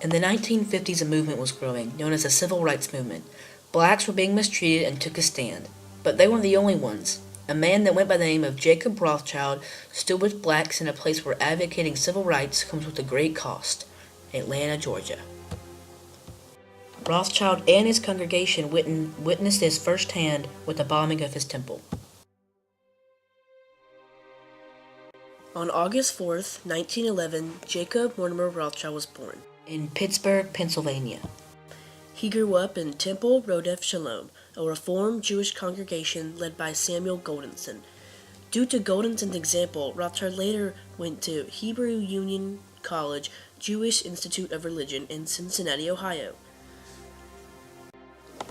In the 1950s, a movement was growing, known as the Civil Rights Movement. Blacks were being mistreated and took a stand. But they weren't the only ones. A man that went by the name of Jacob Rothschild stood with blacks in a place where advocating civil rights comes with a great cost: Atlanta, Georgia. Rothschild and his congregation witnessed this firsthand with the bombing of his temple. On August 4th, 1911, Jacob Mortimer Rothschild was born in Pittsburgh, Pennsylvania. He grew up in Temple Rodef Shalom, a Reformed Jewish congregation led by Samuel Goldenson. Due to Goldenson's example, Rothschild later went to Hebrew Union College Jewish Institute of Religion in Cincinnati, Ohio.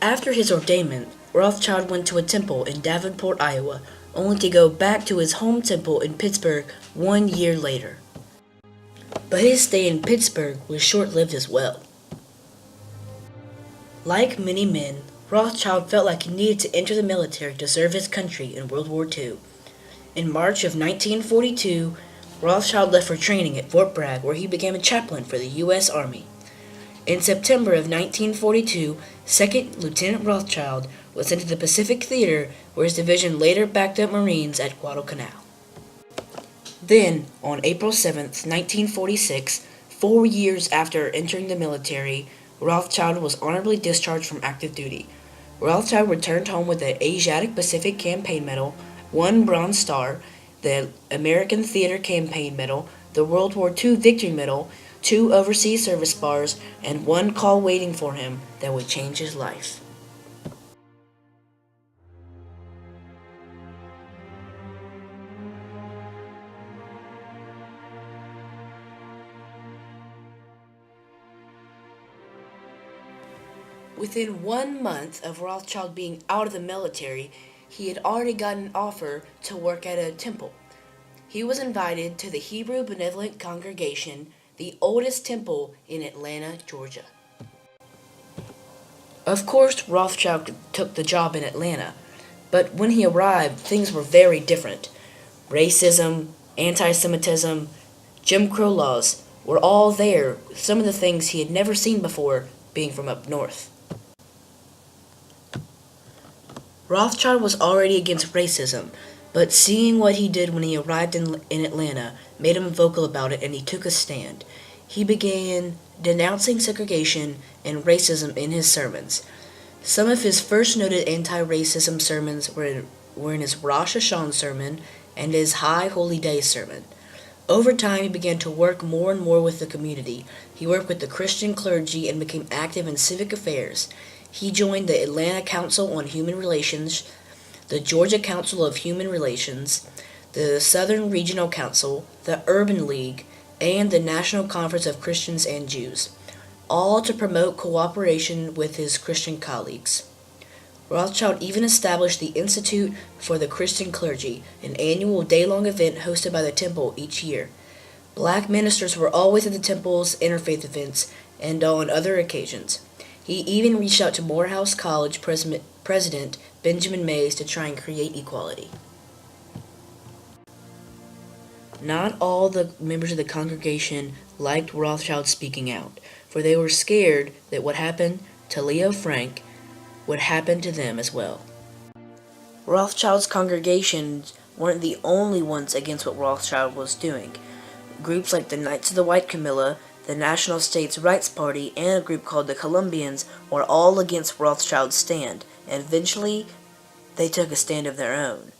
After his ordainment, Rothschild went to a temple in Davenport, Iowa, only to go back to his home temple in Pittsburgh 1 year later. But his stay in Pittsburgh was short-lived as well. Like many men, Rothschild felt like he needed to enter the military to serve his country in World War II. In March of 1942, Rothschild left for training at Fort Bragg, where he became a chaplain for the U.S. Army. In September of 1942, 2nd Lieutenant Rothschild was sent to the Pacific Theater, where his division later backed up Marines at Guadalcanal. Then, on April 7, 1946, 4 years after entering the military, Rothschild was honorably discharged from active duty. Rothschild returned home with the Asiatic Pacific Campaign Medal, 1 Bronze Star, the American Theater Campaign Medal, the World War II Victory Medal, 2 Overseas Service Bars, and 1 call waiting for him that would change his life. Within 1 month of Rothschild being out of the military, he had already gotten an offer to work at a temple. He was invited to the Hebrew Benevolent Congregation, the oldest temple in Atlanta, Georgia. Of course, Rothschild took the job in Atlanta, but when he arrived, things were very different. Racism, anti-Semitism, Jim Crow laws were all there, some of the things he had never seen before, being from up north. Rothschild was already against racism, but seeing what he did when he arrived in Atlanta made him vocal about it, and he took a stand. He began denouncing segregation and racism in his sermons. Some of his first noted anti-racism sermons were in his Rosh Hashanah sermon and his High Holy Day sermon. Over time, he began to work more and more with the community. He worked with the Christian clergy and became active in civic affairs. He joined the Atlanta Council on Human Relations, the Georgia Council of Human Relations, the Southern Regional Council, the Urban League, and the National Conference of Christians and Jews, all to promote cooperation with his Christian colleagues. Rothschild even established the Institute for the Christian Clergy, an annual day-long event hosted by the temple each year. Black ministers were always at the temple's interfaith events and on other occasions. He even reached out to Morehouse College President Benjamin Mays to try and create equality. Not all the members of the congregation liked Rothschild speaking out, for they were scared that what happened to Leo Frank would happen to them as well. Rothschild's congregations weren't the only ones against what Rothschild was doing. Groups like the Knights of the White Camilla, the National States Rights Party, and a group called the Columbians were all against Rothschild's stand, and eventually they took a stand of their own.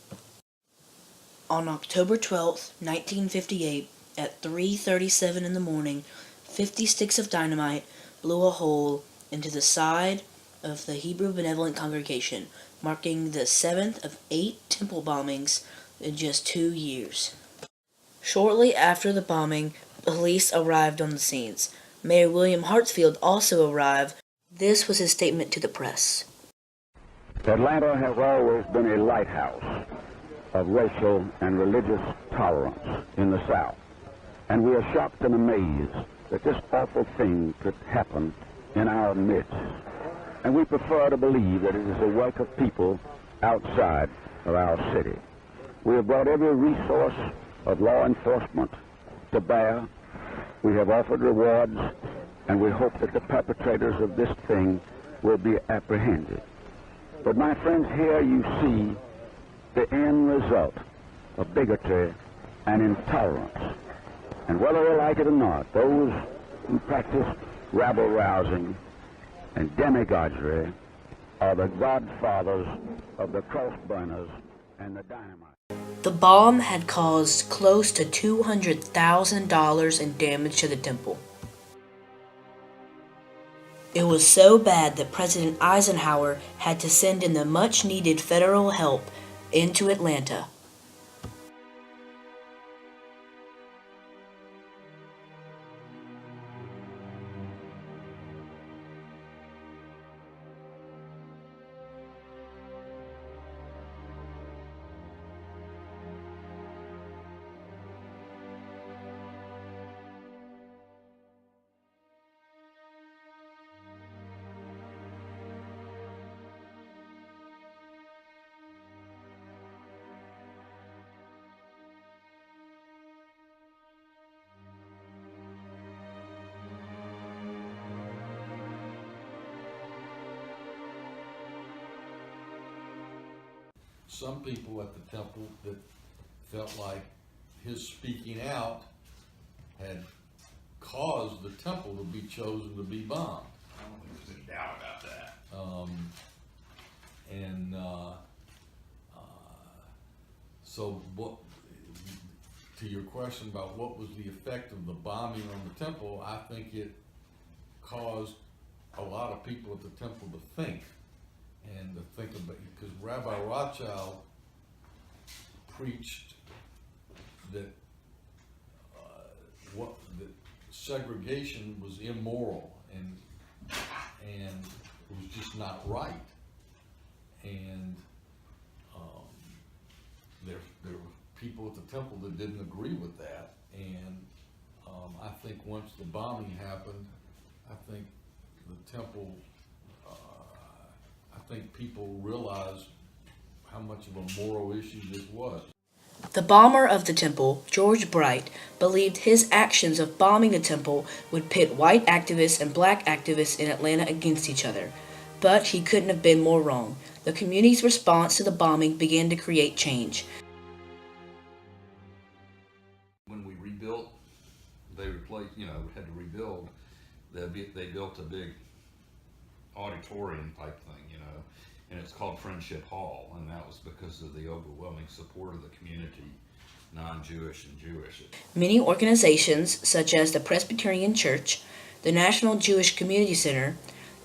On October 12, 1958, at 3:37 in the morning, 50 sticks of dynamite blew a hole into the side of the Hebrew Benevolent Congregation, marking the 7th of 8 temple bombings in just 2 years. Shortly after the bombing, police arrived on the scenes. Mayor William Hartsfield also arrived. This was his statement to the press. Atlanta has always been a lighthouse of racial and religious tolerance in the South. And we are shocked and amazed that this awful thing could happen in our midst. And we prefer to believe that it is the work of people outside of our city. We have brought every resource of law enforcement to bear. We have offered rewards and we hope that the perpetrators of this thing will be apprehended. But my friends, here you see the end result of bigotry and intolerance. And whether they like it or not, those who practice rabble-rousing and demagoguery are the godfathers of the cross-burners and the dynamite. The bomb had caused close to $200,000 in damage to the temple. It was so bad that President Eisenhower had to send in the much-needed federal help into Atlanta. Some people at the temple that felt like his speaking out had caused the temple to be chosen to be bombed. I don't think there's any doubt about that. So what, to your question about what was the effect of the bombing on the temple, I think it caused a lot of people at the temple to think, and to think about, because Rabbi Rothschild preached that that segregation was immoral and it was just not right, and there were people at the temple that didn't agree with that, and I think once the bombing happened, I think the temple, I think people realized how much of a moral issue this was. The bomber of the temple, George Bright, believed his actions of bombing the temple would pit white activists and black activists in Atlanta against each other. But he couldn't have been more wrong. The community's response to the bombing began to create change. When we rebuilt, they replaced, had to rebuild. They built a big auditorium type thing, and it's called Friendship Hall, and that was because of the overwhelming support of the community, non-Jewish and Jewish. Many organizations, such as the Presbyterian Church, the National Jewish Community Center,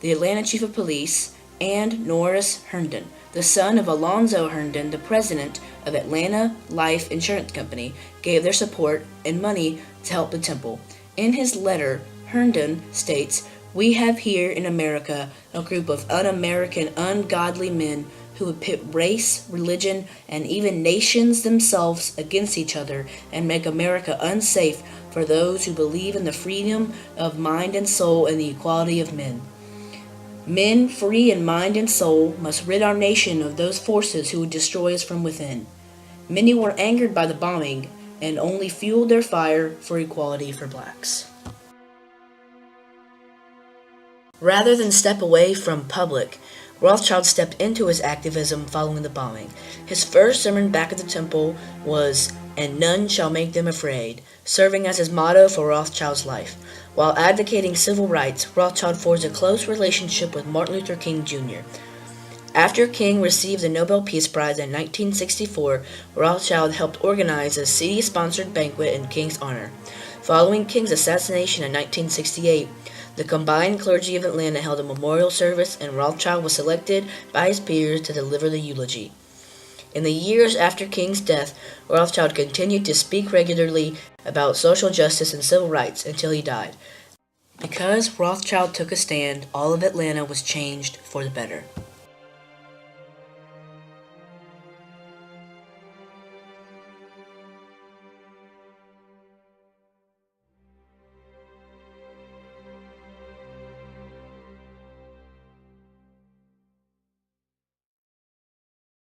the Atlanta Chief of Police, and Norris Herndon, the son of Alonzo Herndon, the president of Atlanta Life Insurance Company, gave their support and money to help the temple. In his letter, Herndon states, "We have here in America a group of un-American, ungodly men who would pit race, religion, and even nations themselves against each other and make America unsafe for those who believe in the freedom of mind and soul and the equality of men. Men free in mind and soul must rid our nation of those forces who would destroy us from within." Many were angered by the bombing and only fueled their fire for equality for blacks. Rather than step away from public, Rothschild stepped into his activism following the bombing. His first sermon back at the temple was, "And none shall make them afraid," serving as his motto for Rothschild's life. While advocating civil rights, Rothschild forged a close relationship with Martin Luther King Jr. After King received the Nobel Peace Prize in 1964, Rothschild helped organize a city-sponsored banquet in King's honor. Following King's assassination in 1968, the combined clergy of Atlanta held a memorial service, and Rothschild was selected by his peers to deliver the eulogy. In the years after King's death, Rothschild continued to speak regularly about social justice and civil rights until he died. Because Rothschild took a stand, all of Atlanta was changed for the better.